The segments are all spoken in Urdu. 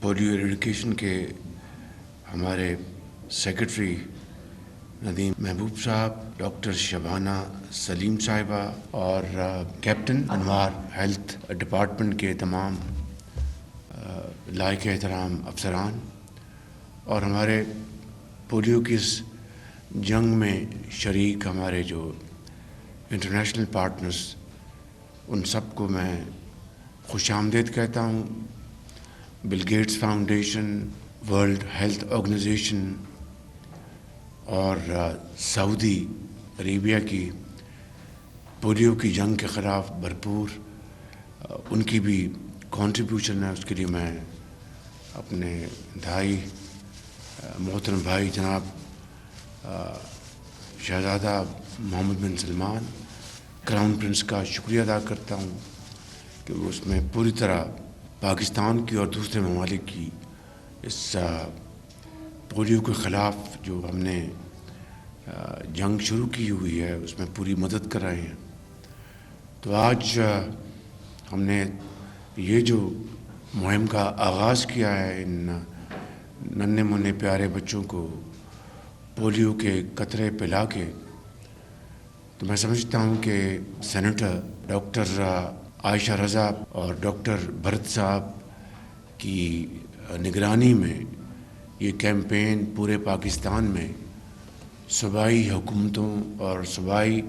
پولیو ایریڈیکیشن کے ہمارے سیکرٹری ندیم محبوب صاحب، ڈاکٹر شبانہ سلیم صاحبہ اور کیپٹن انوار، ہیلتھ ڈپارٹمنٹ کے تمام لائق احترام افسران، اور ہمارے پولیو کی اس جنگ میں شریک ہمارے جو انٹرنیشنل پارٹنرز، ان سب کو میں خوش آمدید کہتا ہوں۔ Bill Gates Foundation, World Health Organization اور سعودی عربیہ کی پولیو کی جنگ کے خلاف بھرپور ان کی بھی کنٹریبیوشن ہے، اس کے لیے میں اپنے انتہائی محترم بھائی جناب شہزادہ محمد بن سلمان کراؤن پرنس کا شکریہ ادا کرتا ہوں کہ وہ اس میں پوری طرح پاکستان کی اور دوسرے ممالک کی اس پولیو کے خلاف جو ہم نے جنگ شروع کی ہوئی ہے اس میں پوری مدد کر رہے ہیں۔ تو آج ہم نے یہ جو مہم کا آغاز کیا ہے، ان ننھے منھے پیارے بچوں کو پولیو کے قطرے پلا کے، تو میں سمجھتا ہوں کہ سینیٹر ڈاکٹر عائشہ رضا اور ڈاکٹر بھرت صاحب کی نگرانی میں یہ کیمپین پورے پاکستان میں صوبائی حکومتوں اور صوبائی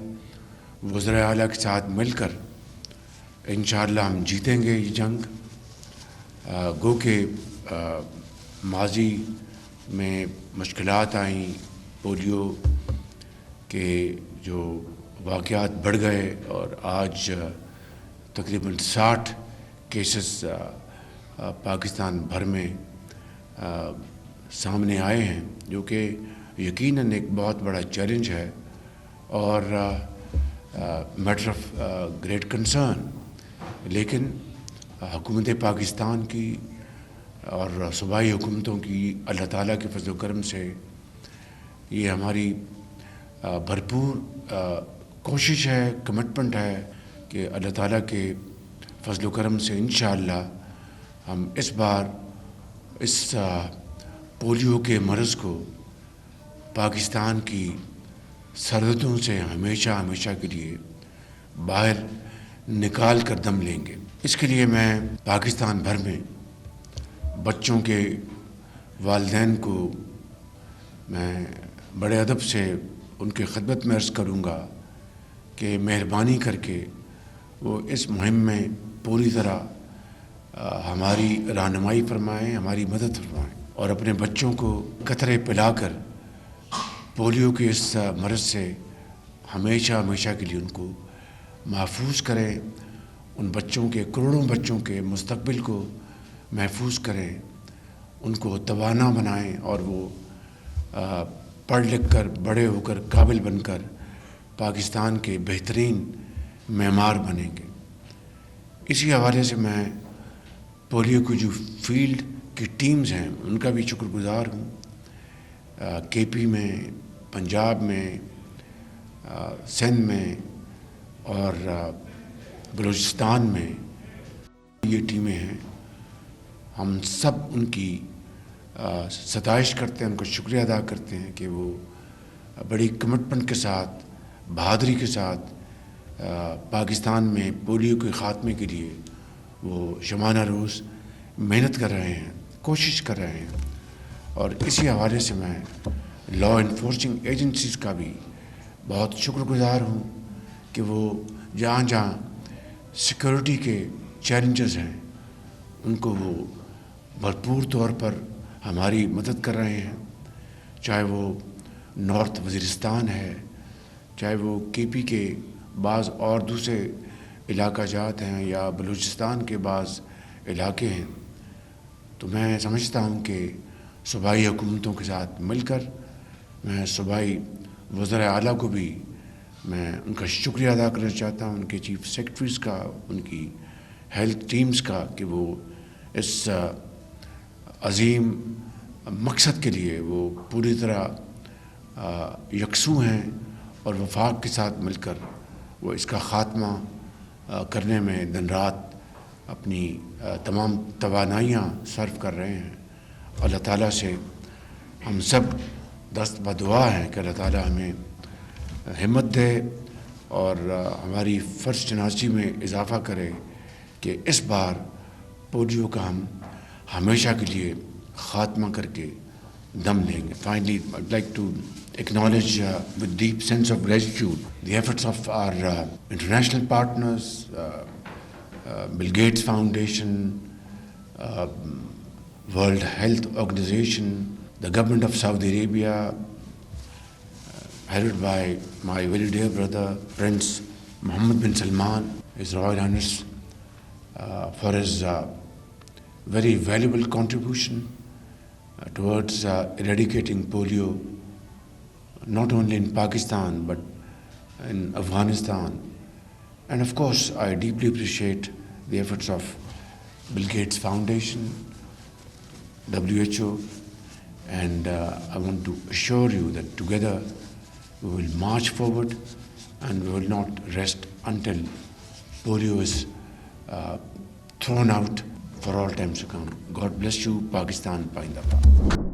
وزرائے اعلیٰ کے ساتھ مل کر انشاءاللہ ہم جیتیں گے یہ جنگ۔ گو کہ ماضی میں مشکلات آئیں، پولیو کے جو واقعات بڑھ گئے اور آج تقریباً 60 کیسز پاکستان بھر میں سامنے آئے ہیں، جو کہ یقیناً ایک بہت بڑا چیلنج ہے اور میٹر آف گریٹ کنسرن۔ لیکن حکومت پاکستان کی اور صوبائی حکومتوں کی اللہ تعالیٰ کے فضل و کرم سے یہ ہماری بھرپور کوشش ہے، کمٹمنٹ ہے کہ اللہ تعالیٰ کے فضل و کرم سے انشاءاللہ ہم اس بار اس پولیو کے مرض کو پاکستان کی سرحدوں سے ہمیشہ ہمیشہ کے لیے باہر نکال کر دم لیں گے۔ اس کے لیے میں پاکستان بھر میں بچوں کے والدین کو میں بڑے ادب سے ان کے خدمت میں عرض کروں گا کہ مہربانی کر کے وہ اس مہم میں پوری طرح ہماری رہنمائی فرمائیں، ہماری مدد فرمائیں اور اپنے بچوں کو قطرے پلا کر پولیو کے اس مرض سے ہمیشہ ہمیشہ کے لیے ان کو محفوظ کریں، ان بچوں کے کروڑوں بچوں کے مستقبل کو محفوظ کریں، ان کو توانا بنائیں اور وہ پڑھ لکھ کر بڑے ہو کر قابل بن کر پاکستان کے بہترین معمار بنیں گے۔ اسی حوالے سے میں پولیو کی جو فیلڈ کی ٹیمز ہیں ان کا بھی شکر گزار ہوں۔ کے پی میں، پنجاب میں، سندھ میں اور بلوچستان میں یہ ٹیمیں ہیں۔ ہم سب ان کی ستائش کرتے ہیں، ان کا شکریہ ادا کرتے ہیں کہ وہ بڑی کمٹمنٹ کے ساتھ، بہادری کے ساتھ پاکستان میں پولیو کے خاتمے کے لیے وہ شبانہ روز محنت کر رہے ہیں، کوشش کر رہے ہیں۔ اور اسی حوالے سے میں لا انفورسنگ ایجنسیز کا بھی بہت شکر گزار ہوں کہ وہ جہاں جہاں سیکورٹی کے چیلنجز ہیں ان کو وہ بھرپور طور پر ہماری مدد کر رہے ہیں، چاہے وہ نارتھ وزیرستان ہے، چاہے وہ کے پی کے بعض اور دوسرے علاقہ جات ہیں یا بلوچستان کے بعض علاقے ہیں۔ تو میں سمجھتا ہوں کہ صوبائی حکومتوں کے ساتھ مل کر میں صوبائی وزرائے اعلیٰ کو بھی میں ان کا شکریہ ادا کرنا چاہتا ہوں، ان کے چیف سیکرٹریز کا، ان کی ہیلتھ ٹیمز کا، کہ وہ اس عظیم مقصد کے لیے وہ پوری طرح یکسو ہیں اور وفاق کے ساتھ مل کر وہ اس کا خاتمہ کرنے میں دن رات اپنی تمام توانائیاں صرف کر رہے ہیں. اللہ تعالیٰ سے ہم سب دست بدعا ہیں کہ اللہ تعالیٰ ہمیں ہمت دے اور ہماری فرض شناسی میں اضافہ کرے کہ اس بار پولیو کا ہم ہمیشہ کے لیے خاتمہ کر کے دم لیں گے. Finally, I'd like to acknowledge with deep sense of gratitude the efforts of our international partners, Bill Gates Foundation, World Health Organization, the government of Saudi Arabia, headed by my very dear brother Prince Mohammed bin Salman, His Royal Highness, for his very valuable contribution towards eradicating polio, not only in Pakistan but in Afghanistan. And of course, I deeply appreciate the efforts of Bill Gates Foundation, WHO, and I want to assure you that together we will march forward and we will not rest until polio is thrown out for all times to come. God bless you, Pakistan, Paindaba.